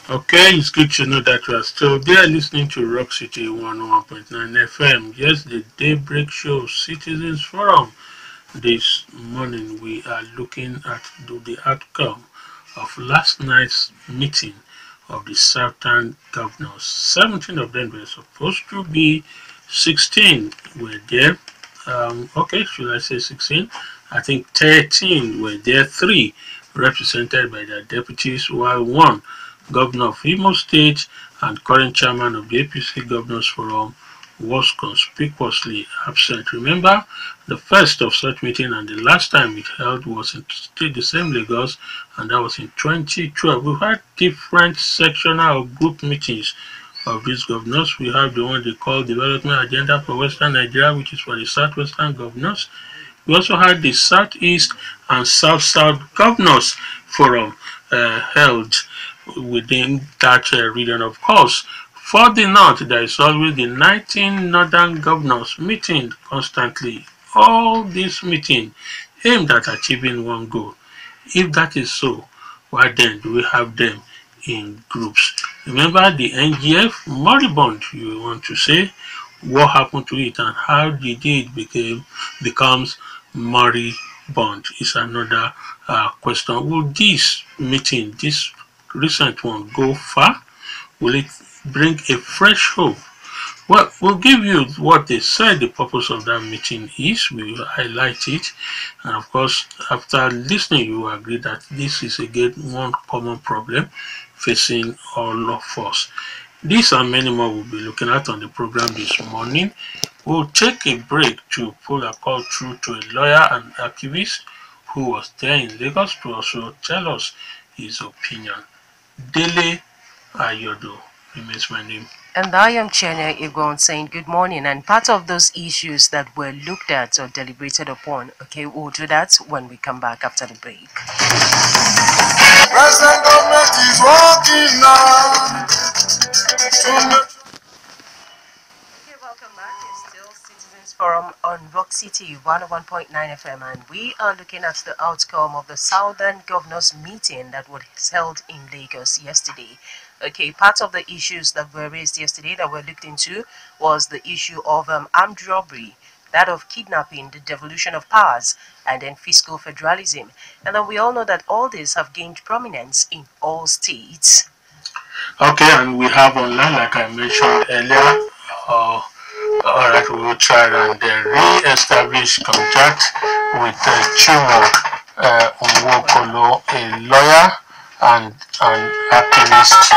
Okay, it's good to know that you are still there listening to Rock City 101.9 FM. Yes, the Daybreak Show Citizens Forum. This morning we are looking at the outcome of last night's meeting of the Southern governors. 17 of them were supposed to be, 16 were there. Okay, should I say 16? I think 13 were there, 3 represented by their deputies, while 1 governor of Imo State and current chairman of the APC Governors Forum was conspicuously absent. Remember, the first of such meeting and the last time it held was in the same Lagos, and that was in 2012. We've had different sectional or group meetings of these governors. We have the one they call Development Agenda for Western Nigeria, which is for the Southwestern governors. We also had the Southeast and South-South Governors Forum held within that region. Of course, for the North, there is always the 19 Northern Governors meeting constantly. All these meetings aimed at achieving one goal. If that is so, why then do we have them in groups? Remember the NGF moribund, you want to say? What happened to it and how did it becomes moribund is another question. Will this meeting, this recent one, go far? Will it bring a fresh hope? Well, we'll give you what they said the purpose of that meeting is. We will highlight it. And of course, after listening, you will agree that this is again one common problem facing all of us. These and many more we'll be looking at on the program this morning. We'll take a break to pull a call through to a lawyer and activist who was there in Lagos to also tell us his opinion. Dele Ayodo remains my name. And I am Chienye Egwuonwu saying good morning. And part of those issues that were looked at or deliberated upon, okay, we'll do that when we come back after the break. Present government is working now. Okay, welcome back. It's still Citizens Forum on Rock City 101.9 FM, and we are looking at the outcome of the Southern Governors meeting that was held in Lagos yesterday. Okay, part of the issues that were raised yesterday that were looked into was the issue of armed robbery, that of kidnapping, the devolution of powers, and then fiscal federalism. And then we all know that all these have gained prominence in all states. Okay, and we have online, like I mentioned earlier, alright, we will try and re-establish contact with Chuma Nwokolo, a lawyer and an activist,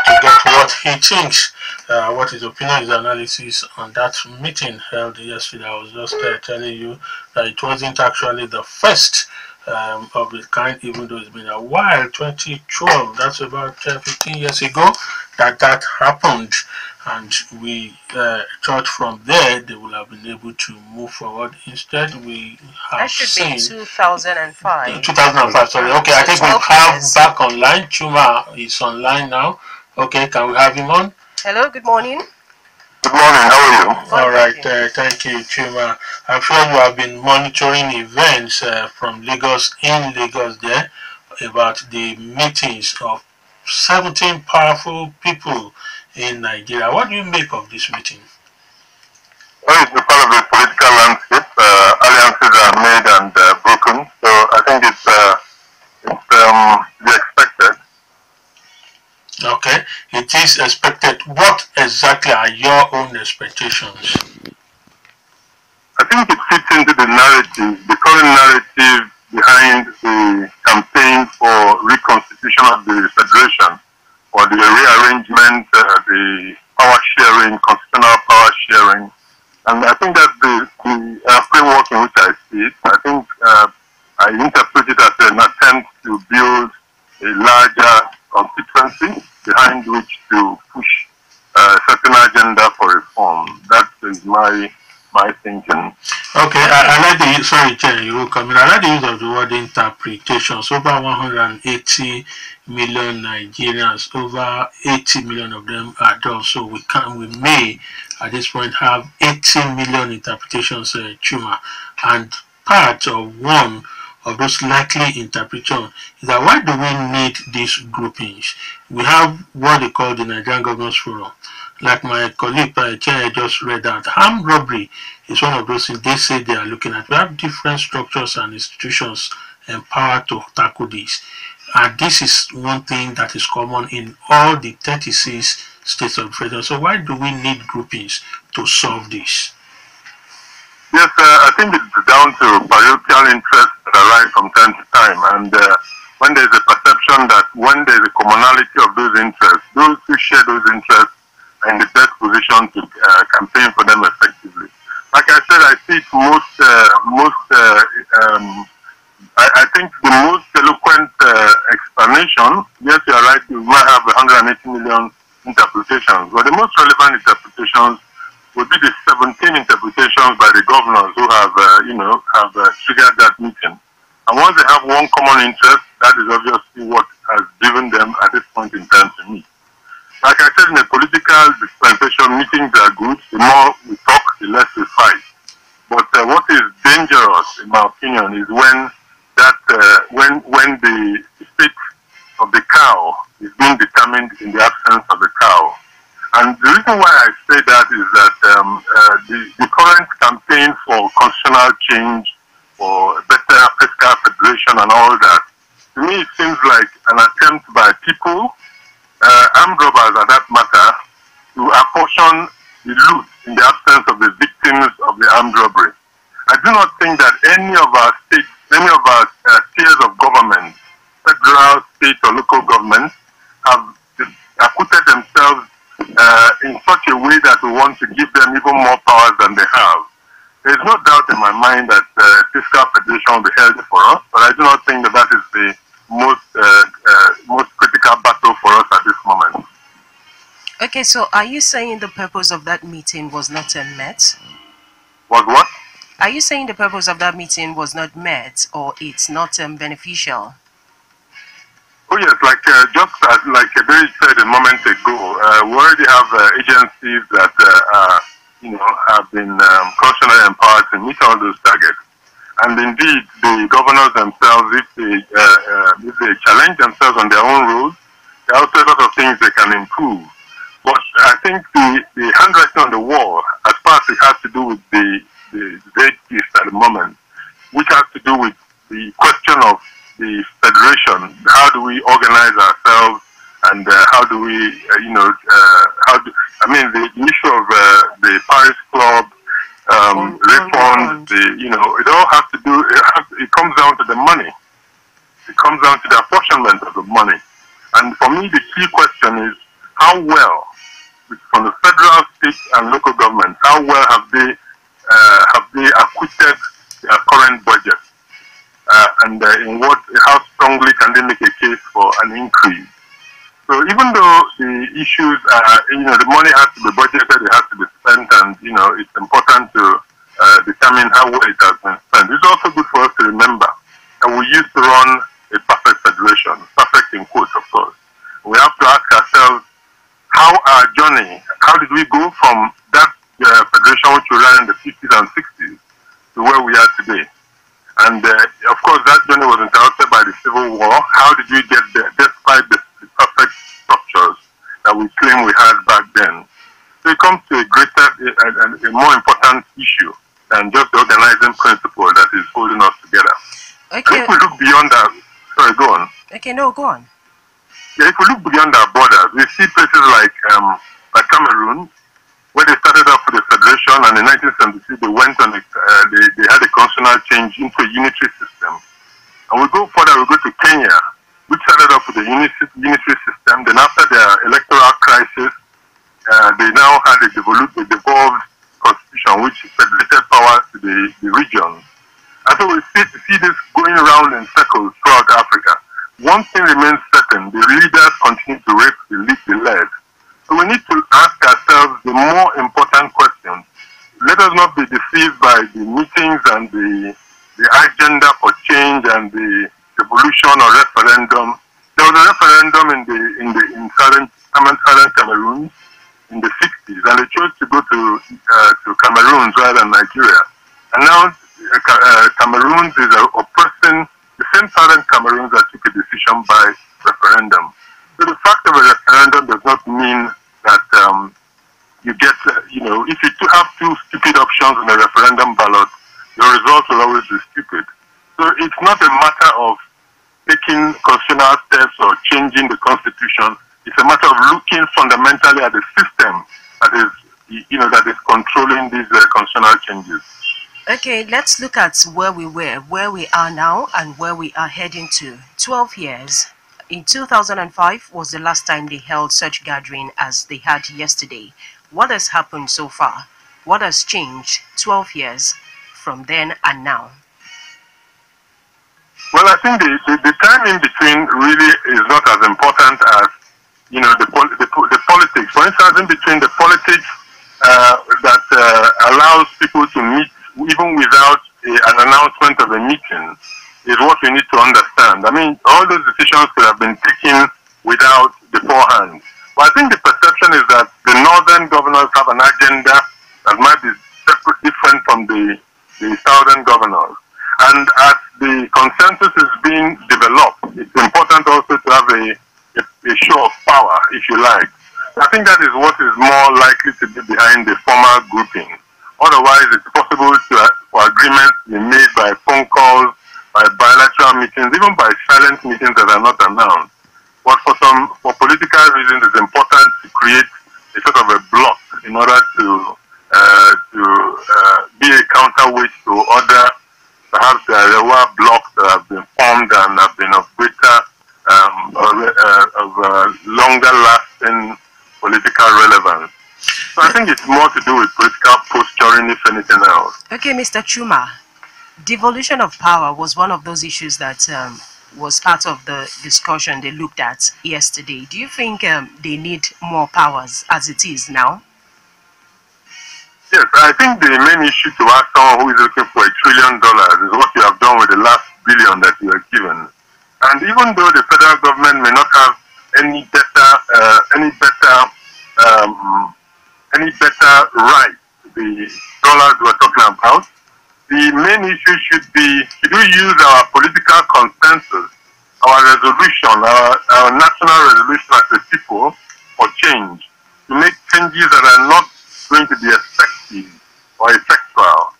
to get what he thinks, what his opinion, his analysis on that meeting held yesterday. I was just telling you that it wasn't actually the first of the kind, even though it's been a while. 2012, that's about 15 years ago that happened, and we thought from there they would have been able to move forward. Instead, we have that should be 2005. 2005, sorry. Okay, I think we have back online. Chuma is online now. Okay, can we have him on? Hello, good morning. Good morning, how are you? All right, thank you, Chuma. I'm sure you have been monitoring events from Lagos, in Lagos there, about the meetings of 17 powerful people in Nigeria. What do you make of this meeting? Well, it's a part of the political landscape. Alliances are made and broken, so I think it's to be expected. Okay, it is expected. What exactly are your own expectations? I think it fits into the narrative, the current narrative behind the campaign for reconstitution of the federation, or the rearrangement, the power sharing, constitutional power sharing. And I think that's the framework in which I see it. I think I interpret it as an attempt to build a larger constituency behind which to push a certain agenda for reform. That is my thinking. Okay, I like the sorry, Chen, you will come in. I like the use of the word interpretations. Over 180 million Nigerians, over 80 million of them are adults. So we may at this point have 80 million interpretations, Chuma, and part of one of those likely interpretations is that why do we need these groupings. We have what they call the Nigerian Governors Forum. Like my colleague Chienye just read out, armed robbery is one of those things they say they are looking at. We have different structures and institutions empowered to tackle this. And this is one thing that is common in all the 36 states of the federation. So why do we need groupings to solve this? Yes, I think it's down to parochial interests that arise from time to time. And when there's a perception that when there's a commonality of those interests, those who share those interests are in the best position to campaign for them effectively. Like I said, I see it I think the most eloquent explanation, yes, you are right, you might have 180 million interpretations, but the most relevant interpretations would be the 17 interpretations by the governors who have, triggered that meeting. And once they have one common interest, that is obviously what has driven them at this point in time to meet. Like I said, in a political dispensation, meetings are good. The more we talk, the less we fight. But what is dangerous, in my opinion, is when the state of the cow is being determined in the absence of the cow. And the reason why I say that is that the current campaign for constitutional change, for better fiscal federation and all that, to me it seems like an attempt by people, armed robbers at that matter, to apportion the loot in the absence of the victims of the armed robbery. I do not think that any of our states, any of our tiers of government, federal, state or local governments, have acquitted themselves in such a way that we want to give them even more powers than they have. There is no doubt in my mind that fiscal federation will be healthy for us, but I do not think that that is the most critical battle for us at this moment. Okay, so are you saying the purpose of that meeting was not met? Was what? Are you saying the purpose of that meeting was not met, or it's not beneficial? Oh yes, just as like Dele said a moment ago, we already have agencies that have been constitutionally empowered to meet all those targets. And indeed, the governors themselves, if they challenge themselves on their own rules, there are also a lot of things they can improve. But I think the handwriting on the wall, as far as it has to do with the great piece at the moment, which has to do with the question of the federation, how do we organize ourselves, and how do we, the issue of the Paris Club, reforms, it all has to do, it comes down to the money. It comes down to the apportionment of the money. And for me, the key question is, how well, from the federal, state, and local governments, how well have they acquitted their current budget? And how strongly can they make a case for an increase? So even though the issues are, the money has to be budgeted, it has to be spent, and, it's important to determine how well it has been spent. It's also good for us to remember that we used to run a perfect federation, perfect in quotes, of course. We have to ask ourselves, how did we go from that federation which we ran in the 50s and 60s to where we are today? And of course, that journey was interrupted by the Civil War. How did we get there, despite the perfect structures that we claim we had back then? So it comes to a greater and a more important issue than just the organizing principle that is holding us together. Okay. If we look beyond that, sorry, go on. Okay, no, go on. Yeah, if we look beyond our borders, we see places like Cameroon, where they started off with a federation, and in 1973 they went on they had a constitutional change into a unitary system. And we go further, we go to Kenya, which started off with a unitary system. Then after their electoral crisis, they now had a devolved constitution which federated power to the regions. And so we see this going around in circles throughout Africa. One thing remains certain: the leaders continue to rape the led. So we need to ask ourselves the more important question. Let us not be deceived by the meetings and the agenda for change and the evolution or referendum. There was a referendum in southern Cameroon in the 60s, and they chose to go to Cameroon rather than Nigeria. And now Cameroon is oppressing the same southern Cameroons that took a decision by referendum. mean that you get, if you have two stupid options in a referendum ballot, your result will always be stupid. So it's not a matter of taking constitutional steps or changing the constitution. It's a matter of looking fundamentally at the system that is, that is controlling these constitutional changes. Okay, let's look at where we were, where we are now, and where we are heading to. 12 years. In 2005 was the last time they held such gathering as they had yesterday. What has happened so far? What has changed 12 years from then and now? Well, I think the time in between really is not as important as, the politics. For instance, in between the politics that allows people to meet even without an announcement of a meeting is what we need to understand. I mean, all those decisions could have been taken without beforehand. But I think the perception is that the northern governors have an agenda that might be different from the southern governors. And as the consensus is being developed, it's important also to have a show of power, if you like. I think that is what is more likely to be behind the formal grouping. Otherwise, it's possible for agreements to be made by phone calls, by bilateral meetings, even by silent meetings that are not announced. But for political reasons, it's important to create a sort of a block in order to be a counterweight to other, perhaps there were blocks that have been formed and have been of greater, longer lasting political relevance. So I think it's more to do with political posturing, if anything else. Okay, Mr. Chuma, devolution of power was one of those issues that was part of the discussion they looked at yesterday. Do you think they need more powers as it is now? Yes, I think the main issue to ask someone who is looking for $1 trillion is what you have done with the last billion that you are given. And even though the federal government may not have any better right to the dollars we're talking about, the main issue should be, should we use our political consensus, our resolution, our national resolution as a people for change, to make changes that are not going to be effective or effectual.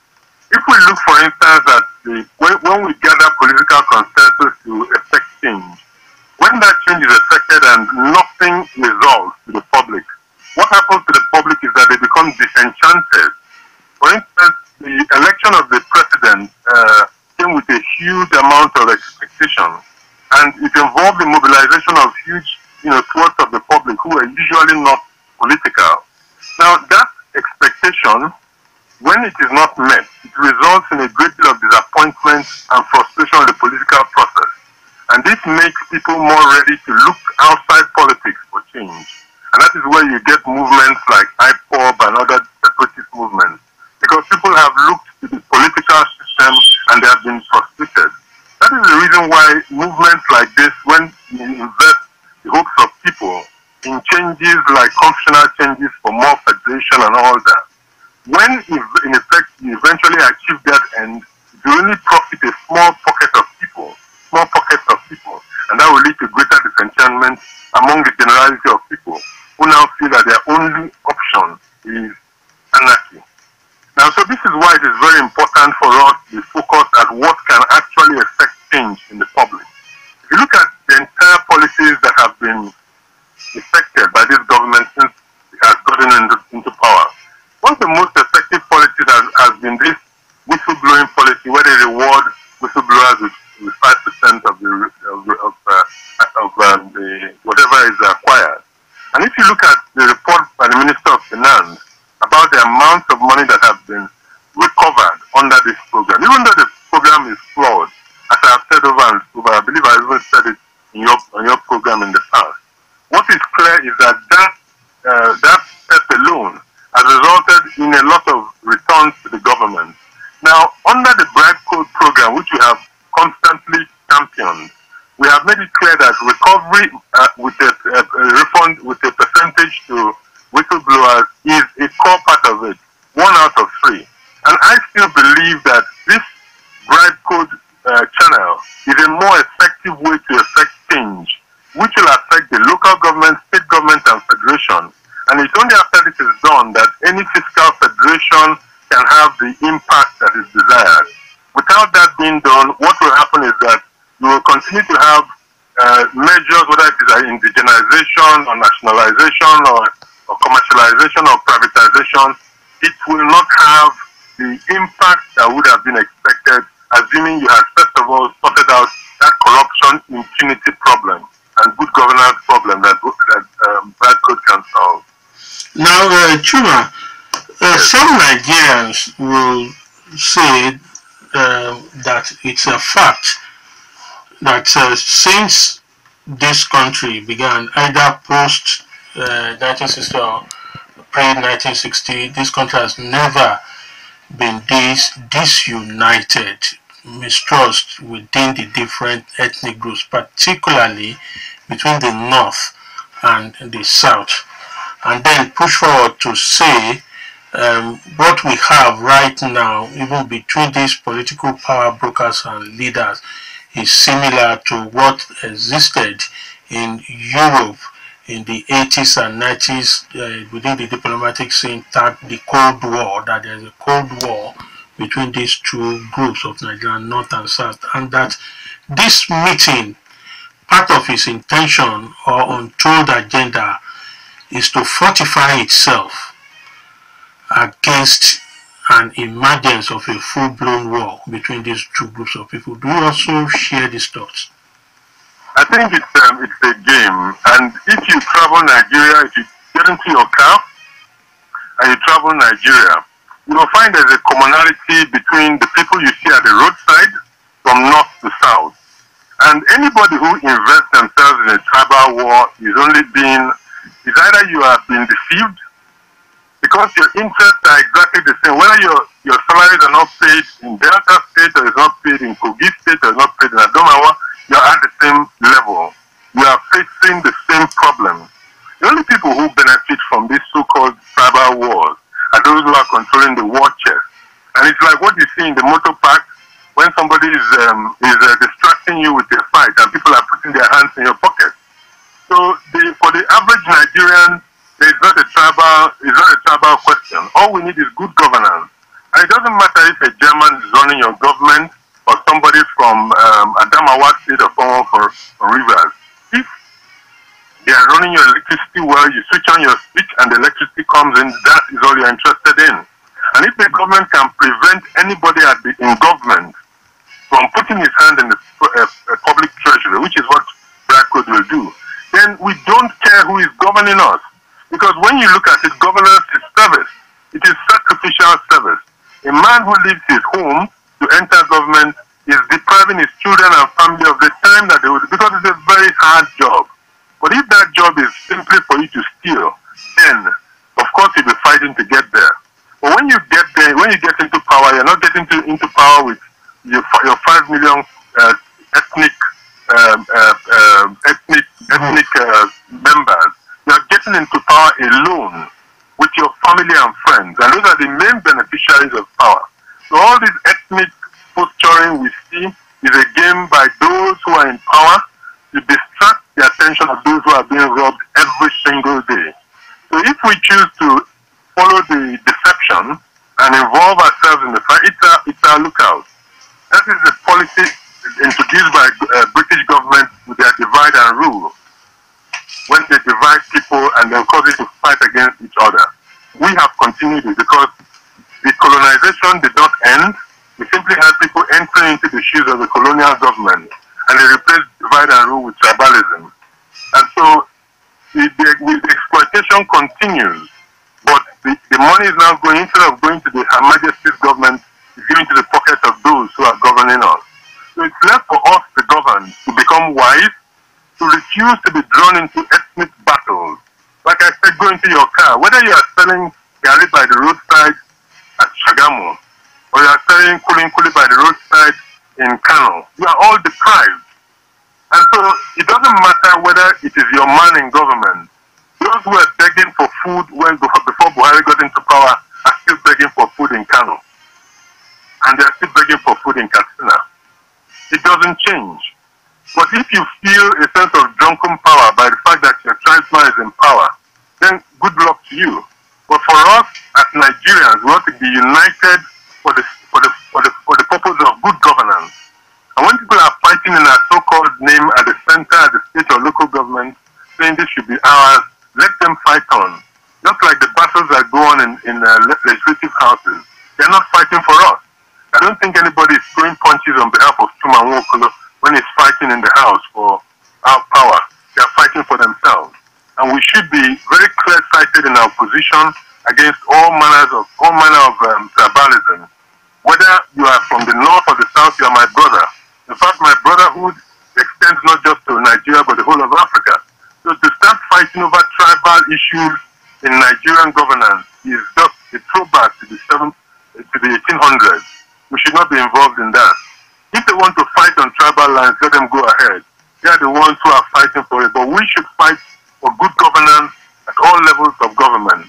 If we look, for instance, at when we gather political consensus to effect change, when that change is effected and nothing results to the public, what happens to the public is that they become disenchanted. For instance, the election of the president came with a huge amount of expectation, and it involved the mobilization of huge, swaths of the public who are usually not political. Now, that expectation, when it is not met, it results in a great deal of disappointment and frustration of the political process. And this makes people more ready to look outside politics for change. And that is where you get movements like IPOB and other separatist movements. Because people have looked to the political system and they have been frustrated. That is the reason why movements like this, when you invest the hopes of people in changes like constitutional changes for more federation and all that, when in effect you eventually achieve that end, you only profit a small pocket of people, and that will lead to greater disenchantment among the generality of people who now feel that their only option is anarchy. Now, so this is why it is very important for us to focus at what can actually affect change in the public. If you look at the entire policies that have been effected by this government since it has gotten into power, one of the most effective policies has been this whistleblowing policy, where they reward whistleblowers with 5% of whatever is acquired. And if you look at the report by the Minister of Finance about the amount of money that has been recovered under this program, even though the program is flawed, as I have said over and over, I believe I even said it on your program in the past. What is clear is that that step alone has resulted in a lot of returns to the government. Now, under the bribe code program, which we have constantly championed, we have made it clear that recovery with a refund with a percentage to whistleblowers is a core part of it, 1 out of 3. And I still believe that this bribe code channel is a more effective way to effect change, which will affect the local government, state government, and federation And it's only after this is done that any fiscal federation can have the impact that is desired. Without that being done, what will happen is that you will continue to have measures, whether it is indigenization or nationalization or commercialization or privatization. It will not have the impact that would have been expected, assuming you had first of all sorted out that corruption impunity problem and good governance problem that bad code can solve. Now, Chuma, some Nigerians will say that it's a fact that since this country began, either post 1960 or pre-1960, this country has never been this disunited, mistrust within the different ethnic groups, particularly between the North and the South. And then push forward to say what we have right now, even between these political power brokers and leaders, is similar to what existed in Europe in the 80s and 90s within the diplomatic scene, that the Cold War, that there's a Cold War between these two groups of Nigeria, North and South, and that this meeting, part of its intention or untold agenda, is to fortify itself against an emergence of a full-blown war between these two groups of people. Do you also share these thoughts? I think it's a game, and if you travel Nigeria, if you get into your car and you travel Nigeria, you will find there's a commonality between the people you see at the roadside from north to south. And anybody who invests themselves in a tribal war is either you have been deceived, because your interests are exactly the same. Whether your salaries are not paid in Delta State or is not paid in Kogi State or is not paid in Adamawa, you're at the same level. You are facing the same problem. The only people who benefit from these so-called tribal wars are those who are controlling the war chest. And it's like what you see in the motor park when somebody is distracting you with a fight and people are putting their hands in your pocket. So for the average Nigerian, it's not a tribal question. All we need is good governance. And it doesn't matter if a German is running your government or somebody from Adamawa State or someone from Rivers. If they are running your electricity well, you switch on your switch and the electricity comes in, that is all you're interested in. And if the government can prevent anybody in government from putting his hand in the public treasury, which is what Black Code will do, then we don't care who is governing us. Because when you look at it, governance is service. It is sacrificial service. A man who leaves his home to enter government is depriving his children and family of the time that they would, because it's a very hard job. But if that job is simply for you to steal, then of course you'll be fighting to get there. But when you get there, when you get into power, you're not getting into power with your 5 million ethnic members. You're getting into power alone with your family and friends, and those are the main beneficiaries of power. So all this ethnic posturing we see is a game by those who are in power to distract the attention of those who are being robbed every single day. So if we choose to follow the deception and involve ourselves in the fight, it's our lookout. That is the policy introduced by British government with their divide and rule. When they divide people and then cause it to fight against each other. We have continued it because the colonization did not end. We simply had people entering into the shoes of the colonial government and they replaced divide and rule with tribalism. And so the exploitation continues, but the money is now going, instead of going to the Her Majesty's government, it's going to the pockets of those who are governing us. So it's left for us, the governed, to become wise, to refuse to be drawn into ethnic battles. Like I said, go into your car. Whether you are selling garri by the roadside at Shagamu, or you are selling kuli by the roadside in Kano, you are all deprived. And so it doesn't matter whether it is your man in government. Those who are begging for food before Buhari got into power are still begging for food in Kano. And they are still begging for food in Katsina. It doesn't change. But if you feel a sense of drunken power by the fact that your tribesman is in power, then good luck to to you. But for us as Nigerians, we want to be united for the purpose of good governance. And when people are fighting in a so-called name at the center, at the state or local government, saying this should be ours, let them fight on. Just like the battles that go on in legislative houses, they're not fighting for us. I don't think anybody is throwing punches on behalf of Chuma Nwokolo when he's fighting in the house for our power. They're fighting for themselves. And we should be very clear-sighted in our position against all manner of tribalism. Whether you are from the north or the south, you are my brother. In fact, my brotherhood extends not just to Nigeria, but the whole of Africa. So to start fighting over tribal issues in Nigerian governance is just a throwback to the 1800s. We should not be involved in that. If they want to fight on tribal lines, let them go ahead. They are the ones who are fighting for it. But we should fight for good governance at all levels of government.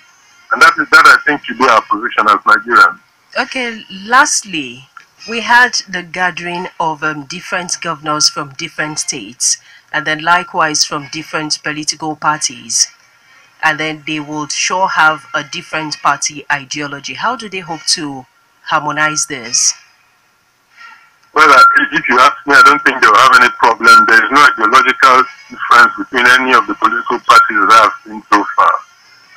And that I think should be our position as Nigerians. Okay, lastly, we had the gathering of different governors from different states, and then likewise from different political parties. And then they would sure have a different party ideology. How do they hope to harmonize this? Well, if you ask me, I don't think they'll have any problem. There is no ideological difference between any of the political parties that I've seen so far.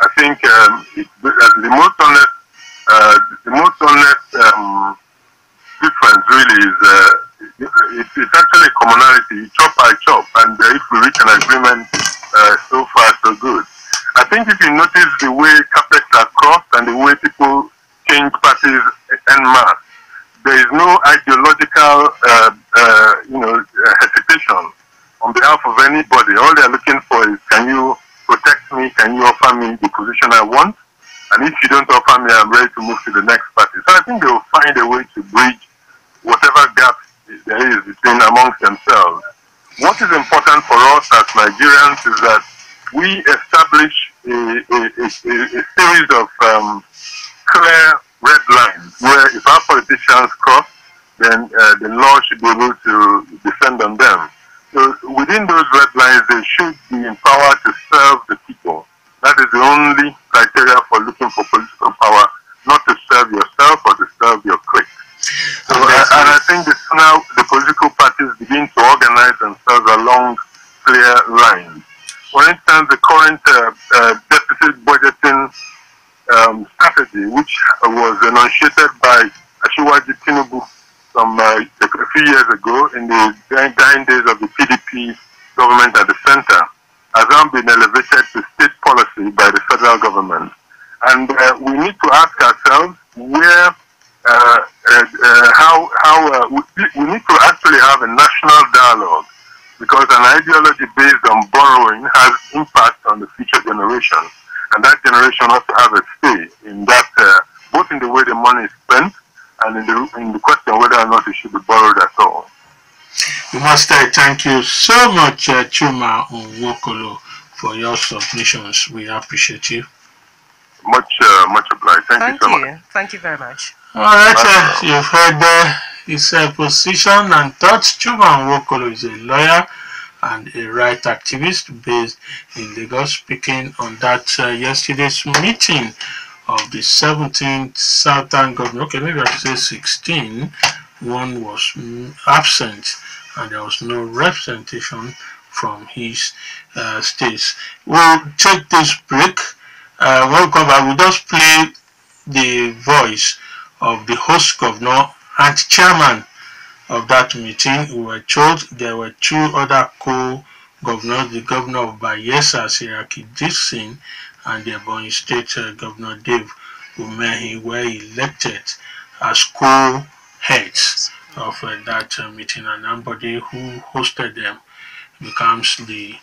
I think the most honest difference really is it's actually a commonality, chop by chop, and if we reach an agreement, so far so good. I think if you notice the way carpets are crossed and the way people change parties en masse, there is no ideological hesitation on behalf of anybody. All they are looking for is, can you protect me? Can you offer me the position I want? And if you don't offer me, I'm ready to move to the next party. So I think they will find a way to bridge whatever gap there is between amongst themselves. What is important for us as Nigerians is that we establish a series of clear red lines where if our politicians cross, then the law should be able to descend on them. So within those red lines, they should be empowered to serve the people. That is the only criteria for looking for political power, not to serve yourself or to serve your clique. So, and I think now the political parties begin to organize themselves along clear lines. For instance, the current deficit budgeting strategy, which was enunciated by Asiwaju Tinubu a few years ago in the dying days of the PDP government at the center, has now been elevated to state policy by the federal government. And we need to ask ourselves where, we need to actually have a national dialogue, because an ideology based on borrowing has impact on the future generation. And that generation has to have a say in that, both in the way the money is spent and in the question whether or not it should be borrowed at all. We must thank you so much, Chuma Nwokolo, for your submissions. We appreciate you. Much obliged. Thank you so much. Thank you very much. All right, you've heard his position and thoughts. Chuma Nwokolo is a lawyer and a right activist based in Lagos, speaking on that yesterday's meeting of the 17th Southern Governor. Okay, maybe I should say 16. One was absent and there was no representation from his states. We'll take this break. When we come back, we'll just play the voice of the host governor and chairman of that meeting. We were told there were two other co-governors, the governor of Bayelsa, Siraki Dixon, and the Ebonyi State Governor Dave Umehi were elected as co-heads of that meeting, and somebody who hosted them becomes the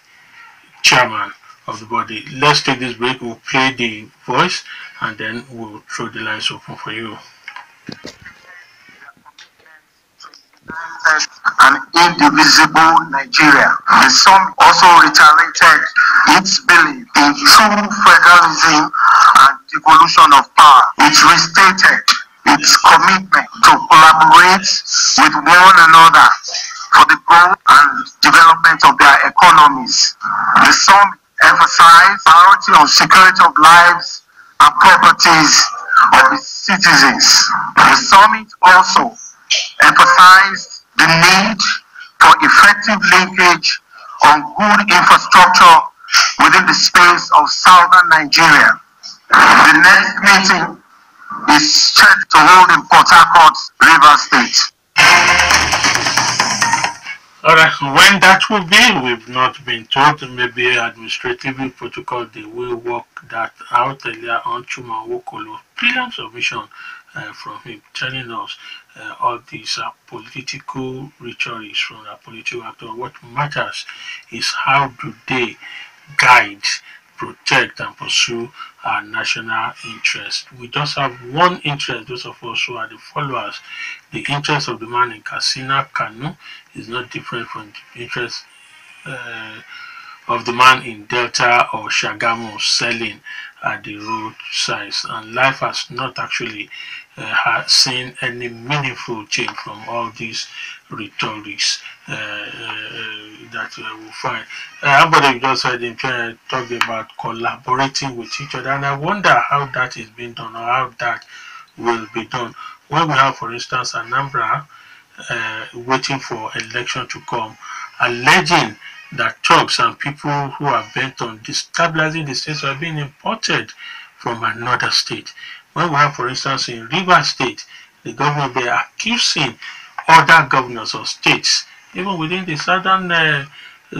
chairman of the body. Let's take this break. We'll play the voice and then we'll throw the lines open for you. An indivisible Nigeria. The sum also reiterated its belief in true federalism and devolution of power. It restated its commitment to collaborate with one another for the growth and development of their economies. The sum emphasize priority on security of lives and properties of its citizens. The summit also emphasized the need for effective linkage on good infrastructure within the space of southern Nigeria. The next meeting is scheduled to hold in Port Harcourt, Rivers State. Alright, when that will be, we've not been told. Maybe administratively protocol, they will work that out. Earlier on, Chuma Nwokolo, brilliant submission from him, telling us all these political rhetorics from the political actor. What matters is how do they guide, protect, and pursue our national interest. We just have one interest, those of us who are the followers. The interest of the man in Katsina, Kano, is not different from the interest of the man in Delta or Shagamu selling at the roadsides. And life has not actually seen any meaningful change from all these rhetorics that we find. Everybody just heard him talk about collaborating with each other, and I wonder how that is being done or how that will be done. When we have, for instance, Anambra waiting for election to come, alleging that thugs and people who are bent on destabilizing the states are being imported from another state. When we have, for instance, in Rivers State, the government, they are accusing other governors of states, even within the southern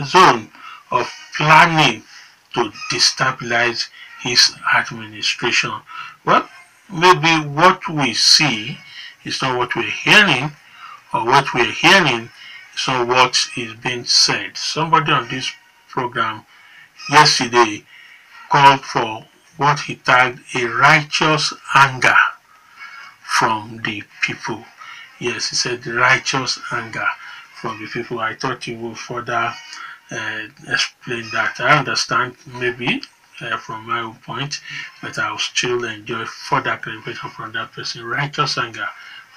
zone, of planning to destabilize his administration. Well, maybe what we see is not what we're hearing, or what we're hearing is not what is being said. Somebody on this program yesterday called for what he tagged a righteous anger from the people. Yes, he said righteous anger from the people. I thought he would further explain that. I understand maybe from my own point, but I'll still enjoy further clarification from that person. Righteous anger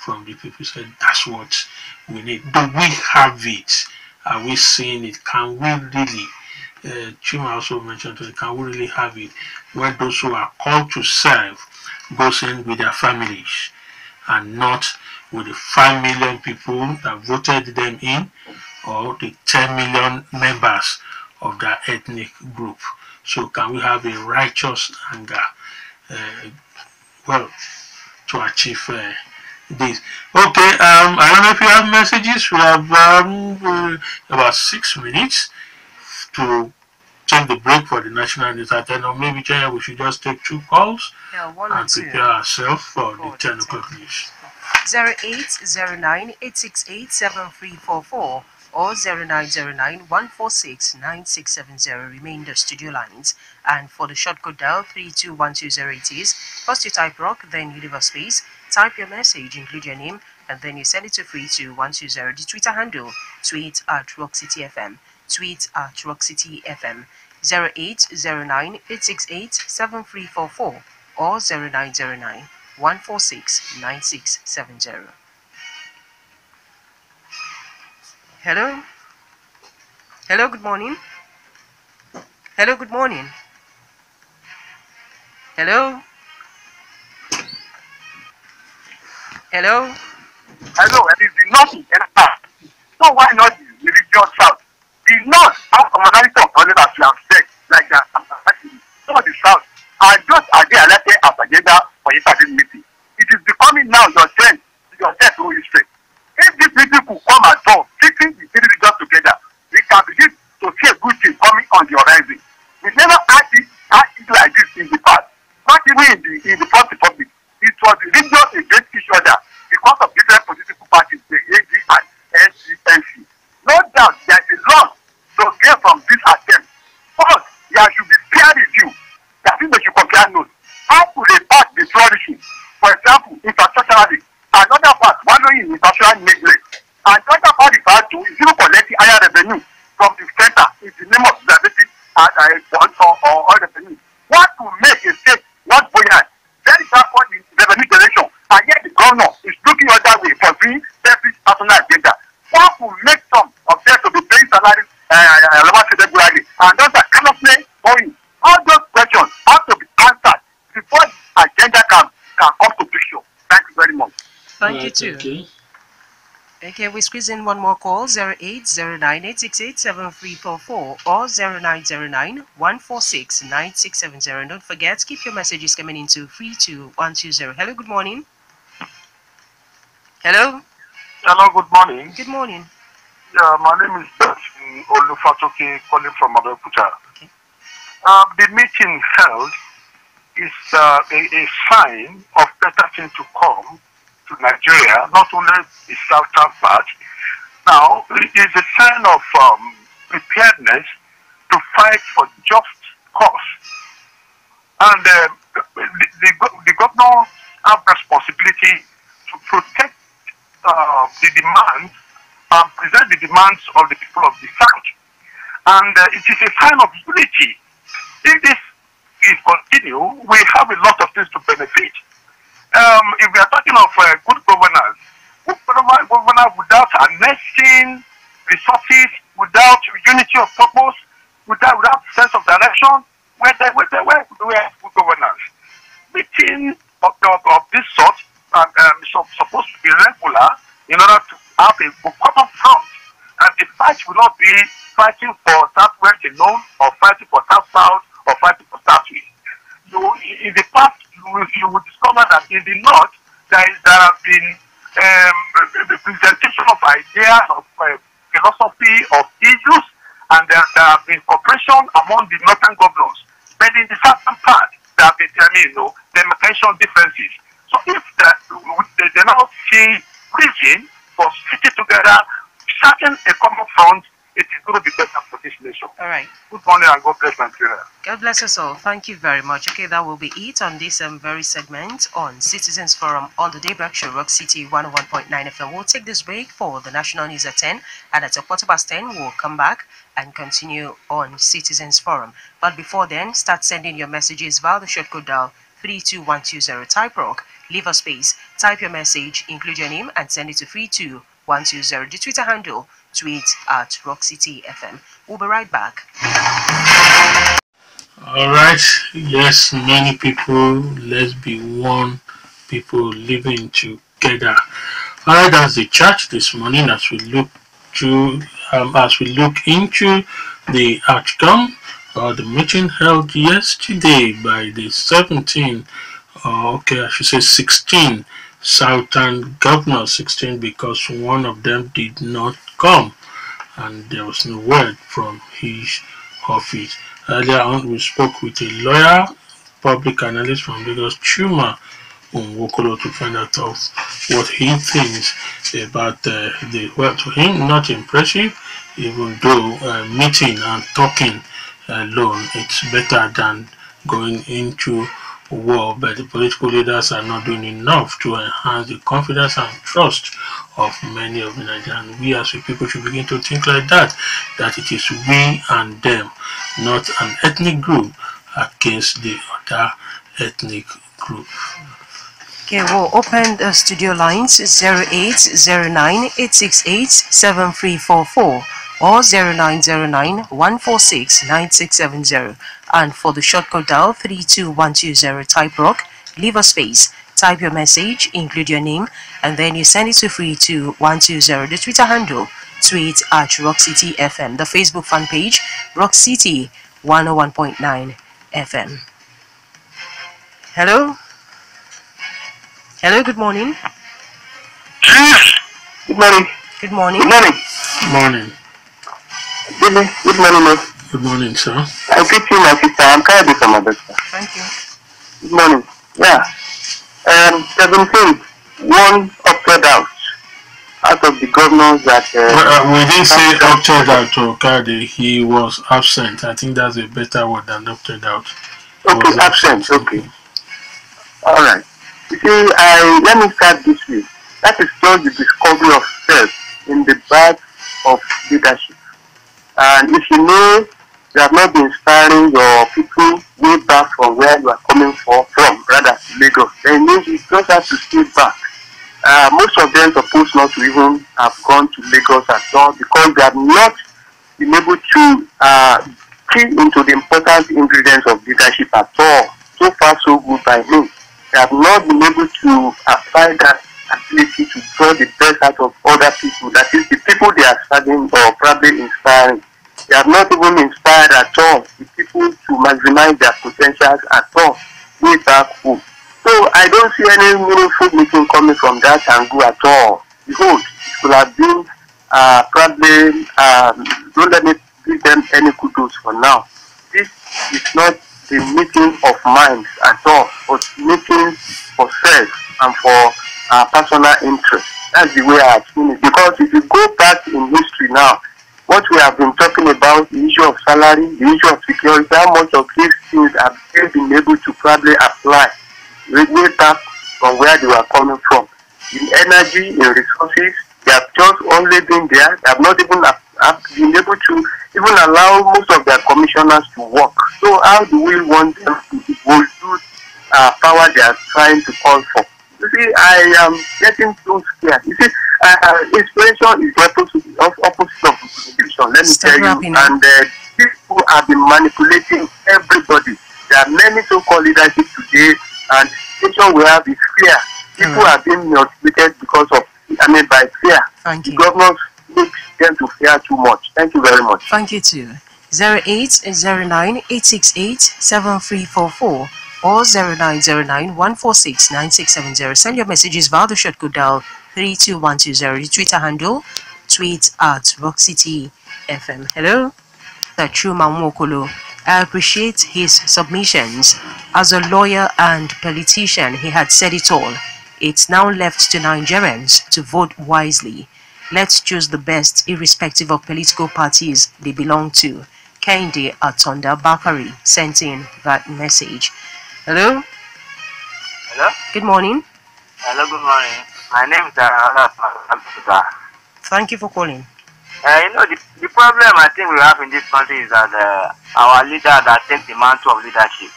from the people. Said that's what we need. Do we have it? Are we seeing it? Can we really? Chuma also mentioned, can we really have it when those who are called to serve goes in with their families and not with the 5 million people that voted them in, or the 10 million members of their ethnic group? So can we have a righteous anger well, to achieve this? Okay, I don't know if you have messages. We have about 6 minutes to take the break for the national news at 10, or maybe Chienye, we should just take 2 calls and prepare ourselves for the 10 o'clock news. 0809-868-7344 or 0909-146-9670 remain the studio lines. And for the short code dial 321208 it is. First you type rock, then you leave a space, type your message, include your name, and then you send it to 32120. The Twitter handle, tweet at RockCityFM. Tweet at RockCityFM. 0809-868-7344 or 0909-146-9670. Hello? Hello, good morning. Hello, good morning. Hello? Hello? Hello, it is the north in Canada. So why not the religious south? The north have commonality of knowledge as you have said, like that. So the south are just as they elected as agenda for yesterday's meeting. It is becoming now your turn to illustrate. If these people could come at all, fixing the three regions together, we can begin to see a good thing coming on the horizon. We never had it like this in the past. Not even in the First Republic. It was the regions against each other because of different political parties, the AG and NC. No doubt there is a lot to gain from this attempt. First, there should be peer review. I think they should compare notes. How could a part be flourishing? For example, infrastructurally, another part wallowing in infrastructural neglect. Another part referred to is even collecting higher revenue from the center in the name of preservative or revenue. What could make a state not buoyant, very backward in revenue generation, and yet the governor is looking other way for doing selfish personal agenda? What could make some of them to be paying salaries regularly, and those are carelessly going Thank you too. Thank you. Okay, we squeeze in one more call, 08098687344 or 0909-146-9670. Don't forget, keep your messages coming into 32120. Hello, good morning. Hello. Hello, good morning. Good morning. Yeah, my name is Justin Olufatoke, calling from Abeokuta. Okay. The meeting held is a sign of better things to come to Nigeria, not only the southern part. Now, it is a sign of preparedness to fight for just cause. And the governor have responsibility to protect the demands and present the demands of the people of the south. And it is a sign of unity. If this is continue, we have a lot of things to benefit. If we are talking of good governance without harnessing resources, without unity of purpose, without sense of direction, where do we have good governance? Meeting of this sort supposed to be regular in order to have a common front. And the fight will not be fighting for Southwest alone, or fighting for South-South, or fighting for South-East. In the past, you will discover that in the North, there have been the presentation of ideas, of philosophy, of issues, and there have been cooperation among the northern governors. But in the southern part, there have been, demarcation differences. So if they now see reason for sitting together, starting a common front, it is going to be better for this nation. All right. Good morning and God bless Nigeria. God bless us all. Thank you very much. Okay, that will be it on this very segment on Citizens Forum on the Daybreak Show, Rock City 101.9 FM. We'll take this break for the national news at 10, and at 10:15, we'll come back and continue on Citizens Forum. But before then, start sending your messages via the shortcode dial 32120. Type rock, leave a space, type your message, include your name, and send it to 32120. The Twitter handle, tweet at Rock City FM. We'll be right back. All right. Yes, many people. Let's be one. People living together. All right. That's the church this morning. As we look into the outcome of the meeting held yesterday by the 17. I should say 16 Southern governors. 16 because one of them did not come, and there was no word from his office. Earlier on, we spoke with a lawyer, public analyst from Lagos, Chuma Nwokolo, to find out of what he thinks about well, to him, not impressive, even though meeting and talking alone, it's better than going into war, but the political leaders are not doing enough to enhance the confidence and trust of many of the Nigerians. We as people should begin to think like that it is we and them, not an ethnic group against the other ethnic group. Okay, we'll open the studio lines 0809-868-7344 or 0909-146-9670, and for the shortcode dial 32120. Type rock, leave a space, type your message, include your name, and then you send it to 32120. The Twitter handle, tweet at Rock City FM. The Facebook fan page, Rock City 101.9 FM. Hello. Hello, good morning. Good morning. Good morning. Good morning. Morning. Good morning, ma'am. Good morning, sir. I greet you, my sister. I'm Kayode from Abeokuta. Thank you. Good morning. Yeah. 17, one opted out of the governors that... we didn't say opted out to Kade. He was absent. I think that's a better word than opted out. Okay, absent. Okay. All right. You see, let me start this way. That is just the discovery of self in the birth of leadership. And if you know you have not been inspiring your people way back from where you are coming from, Lagos, then it means you just have to stay back. Most of them supposed not to even have gone to Lagos at all because they have not been able to key into the important ingredients of leadership at all. So far, so good by me. They have not been able to apply that ability to draw the best out of other people. That is, the people they are serving or probably inspiring. They have not even inspired at all the people to maximize their potentials at all way back home. So I don't see any meaningful meeting coming from that angle at all. Behold, it could have been probably, don't let me give them any kudos for now. This is not the meeting of minds at all, but meeting for self and for personal interest. That's the way I have seen it. Because if you go back in history now, what we have been talking about, the issue of salary, the issue of security, how much of these things have they been able to probably apply way back from where they were coming from. In energy, in resources, they have just only been there. They have not even been able to even allow most of their commissioners to work. So how do we want them to use power they are trying to call for? You see, I am getting so scared. You see, inspiration is the opposite of motivation. Let me tell you. And people have been manipulating everybody. There are many so-called leadership today, and the situation we have is fear. People are being motivated because of, by fear. Thank you. The governors make them to fear too much. Thank you very much. Thank you too. 0809-868-7344 or 0909-146-9670. Send your messages via the shortcode dial 32120. The Twitter handle, tweet at Rock City FM. Hello, Chuma Nwokolo. I appreciate his submissions. As a lawyer and politician, he had said it all. It's now left to Nigerians to vote wisely. Let's choose the best, irrespective of political parties they belong to. Kendi Atonda Bakari sent in that message. Hello? Hello? Good morning. Hello, good morning. My name is Ayodo. Thank you for calling. The problem I think we have in this country is that our leader that takes the mantle of leadership.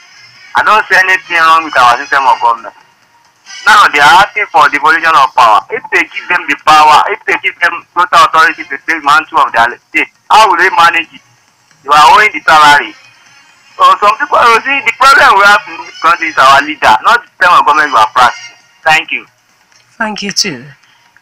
I don't see anything wrong with our system of government. Now they are asking for devolution of power. If they give them the power, if they give them total authority to take mantle of their state, how will they manage it? You are owing the salary. So some people will see the problem we have in this country is our leader, not the system of government we are practicing. Thank you. Thank you too.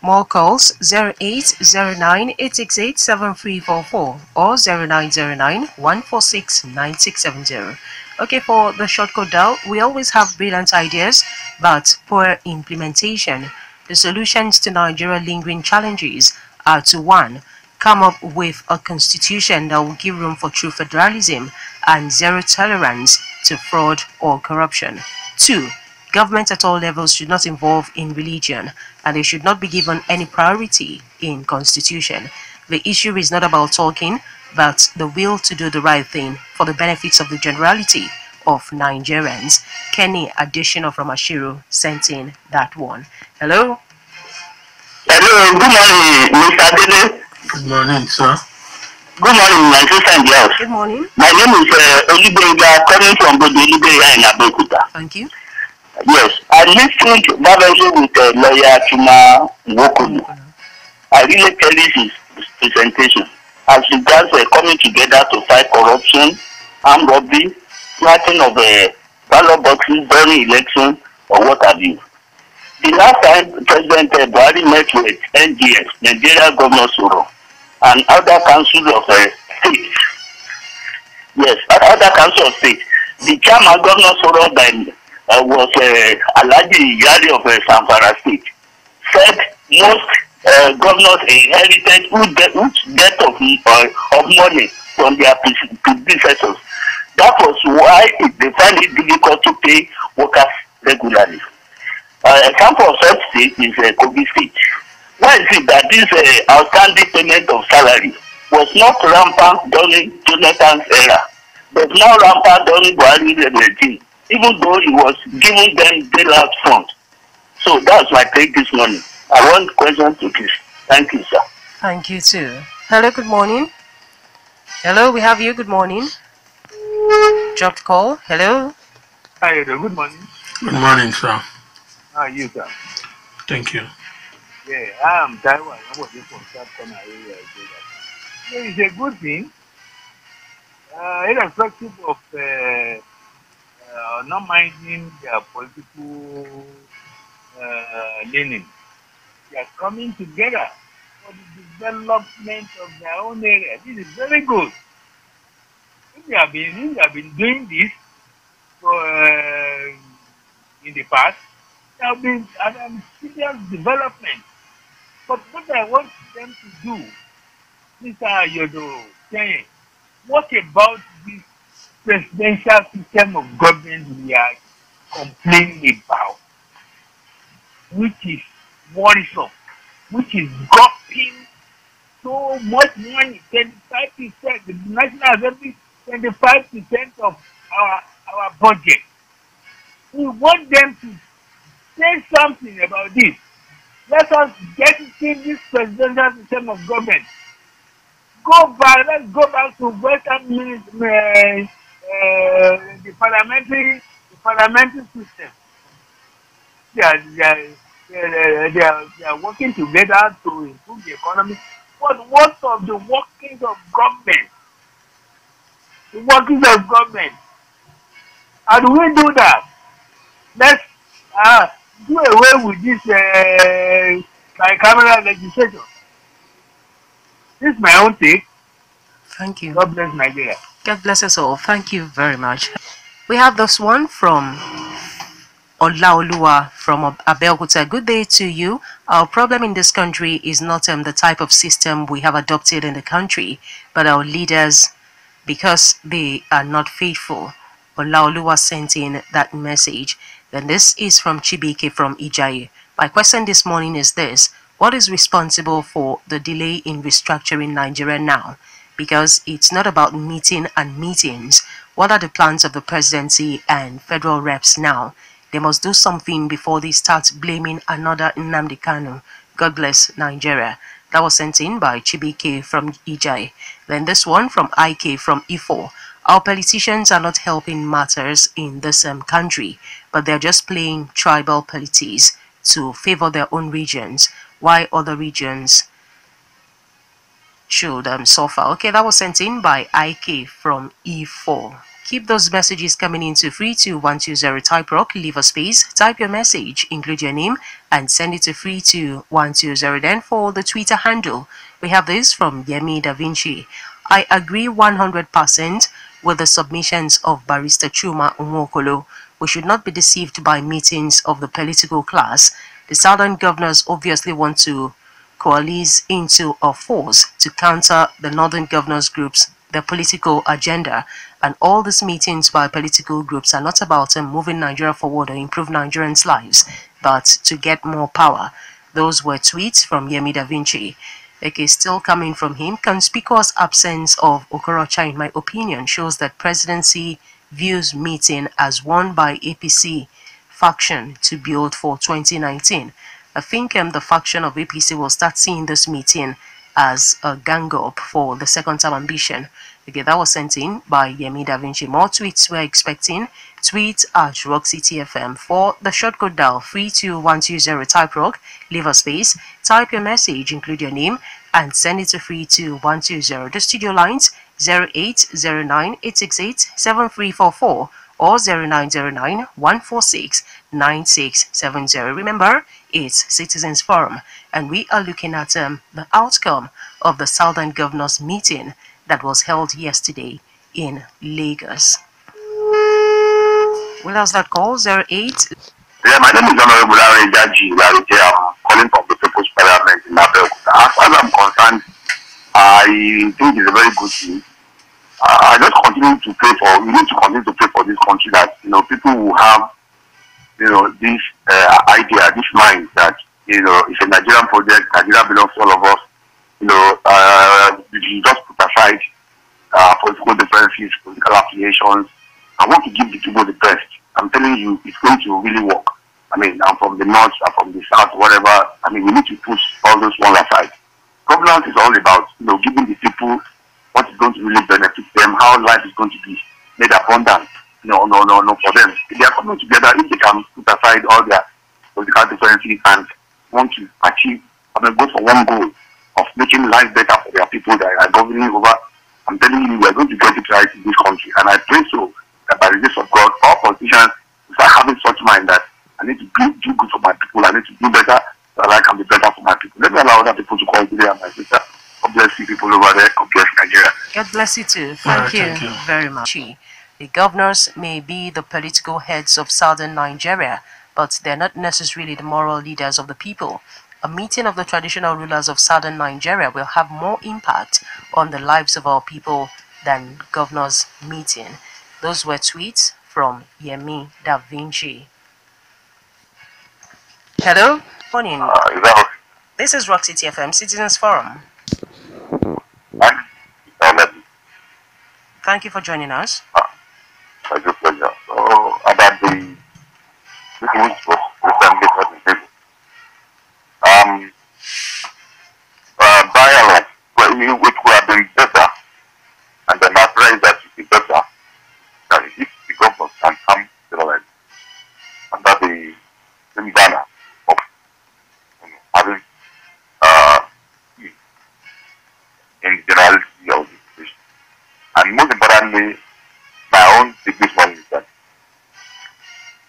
More calls 0809-868-7344 or 0909-146-9670. Okay, for the short code dial, we always have brilliant ideas but poor implementation. The solutions to Nigeria's lingering challenges are to 1. Come up with a constitution that will give room for true federalism and zero tolerance to fraud or corruption. 2. Government at all levels should not involve in religion, and they should not be given any priority in constitution. The issue is not about talking, but the will to do the right thing for the benefits of the generality of Nigerians. Kenny Additional from Ashiru sent in that one. Hello? Hello, good morning, Mr. Dele. Good morning, sir. Good morning, my sister and girls. Good morning. My name is Olibenga, coming from Olibenga in Abeokuta. Thank you. Yes, I listened to with lawyer Chuma Nwokolo. I really cherish his presentation as regards coming together to fight corruption, armed robbery, planting of ballot boxes during election, or what have you. The last time President Buhari met with NGS, Nigerian Governors Forum, and other councils of states. Yes, other councils of states. The chairman Governors Forum was Alhaji Yari of Zamfara State. Said most governors inherited huge debt of money from their predecessors. That was why they find it difficult to pay workers regularly. Example of such state is Kogi State. Why is it that this outstanding payment of salary was not rampant during Jonathan's era, but now rampant during Buhari's regime, even though he was giving them bailout funds? So that's my take this morning. I want questions to this. Thank you, sir. Thank you too. Hello, good morning. Hello, we have you. Good morning. Dropped call. Hello. Hi, good morning. Good morning, sir. How are you, sir? Thank you. Yeah, I am Taiwan. I was just from South Korea. It's a good thing, irrespective of not minding their political leaning. They are coming together for the development of their own area. This is very good. If they have been doing this for, in the past, there have been serious development. But what I want them to do, Mr. Ayodo, Chienye, what about this presidential system of government we are complaining about, which is worrisome, which is gulping so much money, 25%, the National Assembly, 25% of our budget. We want them to say something about this. Let us get into this presidential system of government. Let's go back to Western the parliamentary system. They are working together to improve the economy. But what of the workings of government? The workings of government. How do we do that? Let's do away with this bicameral legislation. This is my own take. Thank you. God bless Nigeria. God bless us all. Thank you very much. We have this one from Olaoluwa from Abeokuta. Good day to you. Our problem in this country is not the type of system we have adopted in the country, but our leaders, because they are not faithful. Olaoluwa sent in that message. Then this is from Chibike from Ijaye. My question this morning is this: what is responsible for the delay in restructuring Nigeria now? Because it's not about meeting and meetings. What are the plans of the presidency and federal reps now? They must do something before they start blaming another Nnamdi Kanu. God bless Nigeria. That was sent in by Chibike from Ijai. Then this one from IK from Ifo. Our politicians are not helping matters in this country, but they're just playing tribal politics to favor their own regions, while other regions should suffer. Okay, that was sent in by IK from E4. Keep those messages coming into 32120. Type rock, leave a space, type your message, include your name, and send it to 32120. Then for the Twitter handle, we have this from Yemi Da Vinci. I agree 100% with the submissions of Barrister Chuma Nwokolo. We should not be deceived by meetings of the political class. The southern governors obviously want to coalesce into a force to counter the northern governors groups, their political agenda, and all these meetings by political groups are not about moving Nigeria forward or improve Nigerians' lives, but to get more power. Those were tweets from Yemi Da Vinci. Okay, still coming from him. Conspicuous absence of Okorocha, in my opinion, shows that presidency views meeting as won by APC faction to build for 2019. I think the faction of APC will start seeing this meeting as a gang up for the second term ambition. Okay, that was sent in by Yemi Da Vinci. More tweets we're expecting. Tweet at Rock City FM. For the short code dial 32120. Type rock, leave a space, type your message, include your name, and send it to 32120. The studio lines 0809-868-7344 or 0909-146-9670. Remember, it's Citizens Forum, and we are looking at the outcome of the Southern Governors meeting that was held yesterday in Lagos. What else that call? 08. Yeah, my name is Honorable Jaji. I'm calling from the People's Parliament in Abeokuta. As far as I'm concerned, I think it's a very good thing. I just continue to pray for. We need to continue to pray for this country that people who have this idea, this mind that it's a Nigerian project. Nigeria belongs to all of us. We just put aside political differences, political affiliations. I want to give the people the best. I'm telling you, it's going to really work. I mean, I'm from the north, I'm from the south, whatever. I mean, we need to push all those one aside. Governance is all about, giving the people what is going to really benefit them, how life is going to be made abundant. No, for them. If they are coming together, if they can put aside all their political differences and want to achieve, go for one goal of making life better for their people that are governing over, I'm telling you, we are going to get it right in this country. And I pray so that by the grace of God, all politicians start having such mind that I need to do good for my people, I need to do better so that I can be better for bless you too. Alright, Thank you thank you. very much. The governors may be the political heads of southern Nigeria, but they're not necessarily the moral leaders of the people. A meeting of the traditional rulers of southern Nigeria will have more impact on the lives of our people than governors' meeting. Those were tweets from Yemi Da Vinci. Hello, morning. This is Rock City FM Citizens Forum. Thank you for joining us. My pleasure. So, about the meeting which was recently held in Daybreak, dialogue which would have been better, and then after that should be better, that if the government can come together under the same banner of having peace in the generality of the situation. And most importantly, my own biggest one is that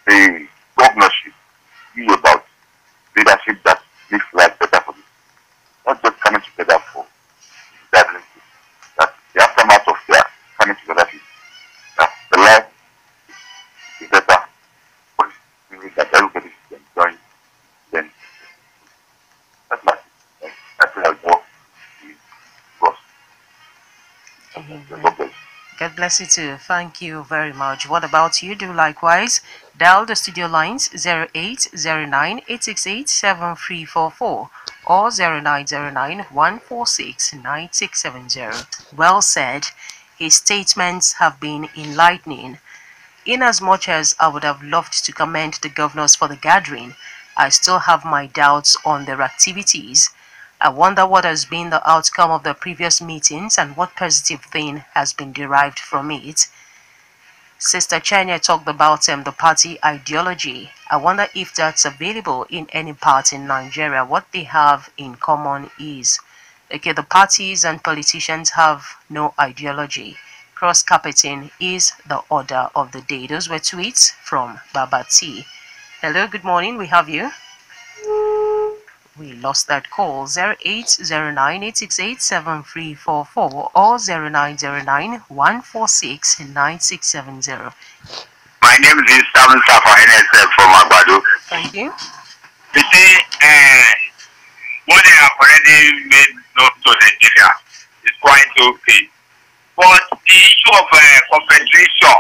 the governorship be about leadership that makes life better for people. Not just coming together for gathering, that the aftermath of their coming together is that the life is better for the people that everybody should enjoy. Then that's my thing. I feel like more is cross. God bless you too. Thank you very much. What about you? Do likewise. Dial the studio lines 0809-868-7344 or 0909-146-9670. Well said. His statements have been enlightening. Inasmuch as I would have loved to commend the governors for the gathering, I still have my doubts on their activities. I wonder what has been the outcome of the previous meetings and what positive thing has been derived from it. Sister Chienye talked about the party ideology. I wonder if that's available in any part in Nigeria. What they have in common is, okay, the parties and politicians have no ideology. Cross-carpeting is the order of the day. Those were tweets from Baba T. Hello, good morning. We have you. We lost that call. 0809-868-7344 or 0909-146-9670. My name is Samuel Safa NSF from Agbado. Thank you. You see, what they have already made known to Nigeria is quite okay. But the issue of confederation,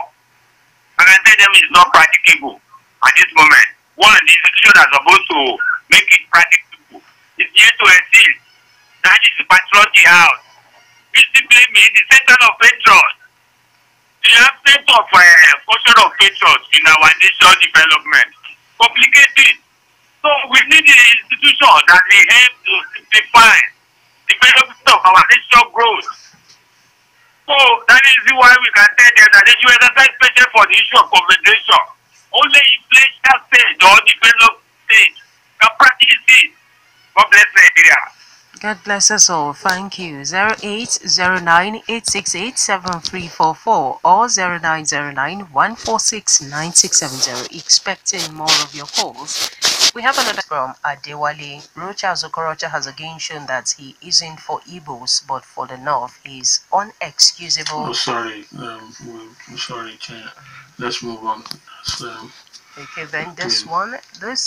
and I tell them it's not practicable at this moment. One, the institution are supposed to make it practicable. It's yet to exist. That is the patriotic house. Discipline means the center of patriots. The absence of culture of patriots in our nation development complicated. So we need the institution that will help to define the development of our nation growth. So that is why we can tell them that they should exercise patience for the issue of confederation. Only influential stage or developed stage can practice it. God bless Nigeria. God bless us all. Thank you. 0809-868-7344 or 0909-146-9670. Expecting more of your calls. We have another from Adewale. Rocha Zokorocha has again shown that he isn't for Igbos but for the North. He is unexcusable. Oh, sorry. Sorry, Chienye. Let's move on. Okay, then this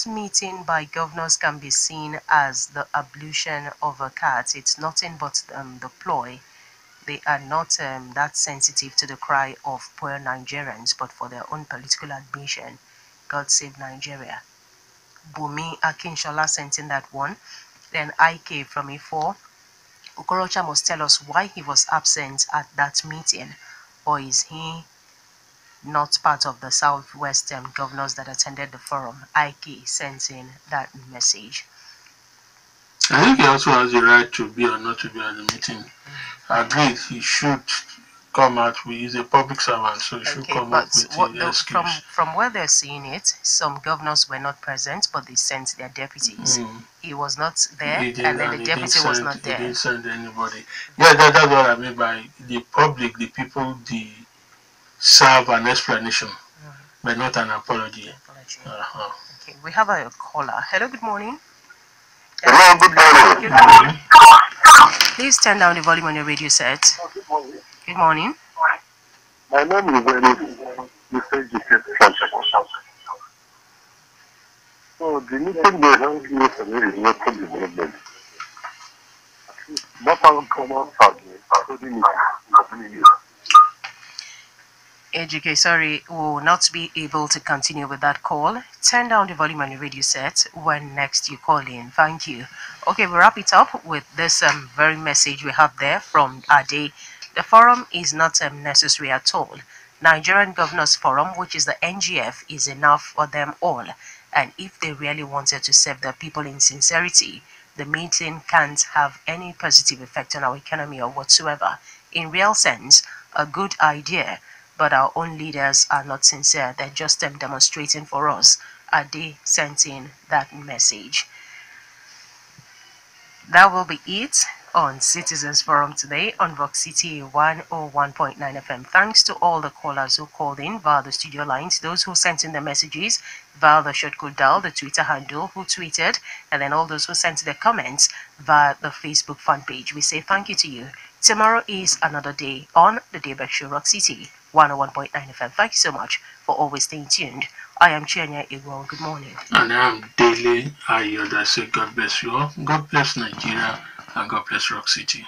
meeting by governors can be seen as the ablution of a cat. It's nothing but the ploy. They are not that sensitive to the cry of poor Nigerians, but for their own political ambition. God save Nigeria. Bumi Akinshola sent in that one. Then IK from E4. Okorocha must tell us why he was absent at that meeting, or is he not part of the Southwest governors that attended the forum? IK sent in that message. I think he also has the right to be or not to be at the meeting. Agreed, he should come out. He's a public servant, so he should come up with the excuse. From where they're seeing it, some governors were not present, but they sent their deputies. He was not there, and then the deputy was not there. He didn't send anybody. Yeah, that's what I mean by the public, the people, serve an explanation, but not an apology. Okay, we have a caller. Hello, good morning. Hello, good morning. Good morning. Please turn down the volume on your radio set. Good morning. Good morning. My name is Mr. G. So the meeting they held yesterday is not development. Not uncommon family, including Ejike, sorry, we will not be able to continue with that call. Turn down the volume on your radio set when next you call in. Thank you. Okay, we'll wrap it up with this very message we have there from Ade. The forum is not necessary at all. Nigerian Governors Forum, which is the NGF, is enough for them all. And if they really wanted to serve the people in sincerity, the meeting can't have any positive effect on our economy or whatsoever. In real sense, a good idea, but our own leaders are not sincere. They're just demonstrating for us. Are they sent in that message? That will be it on Citizens Forum today on Vox City 101.9 FM. Thanks to all the callers who called in via the studio lines, those who sent in their messages via the short code dial, the Twitter handle, who tweeted, and then all those who sent their comments via the Facebook fan page. We say thank you to you. Tomorrow is another day on the Daybreak Show, Rock City 101.9 FM. Thank you so much for always staying tuned. I am Chienye Egwuonwu. Good morning. And I'm Dele. Ayodo. I say God bless you all. God bless Nigeria and God bless Rock City.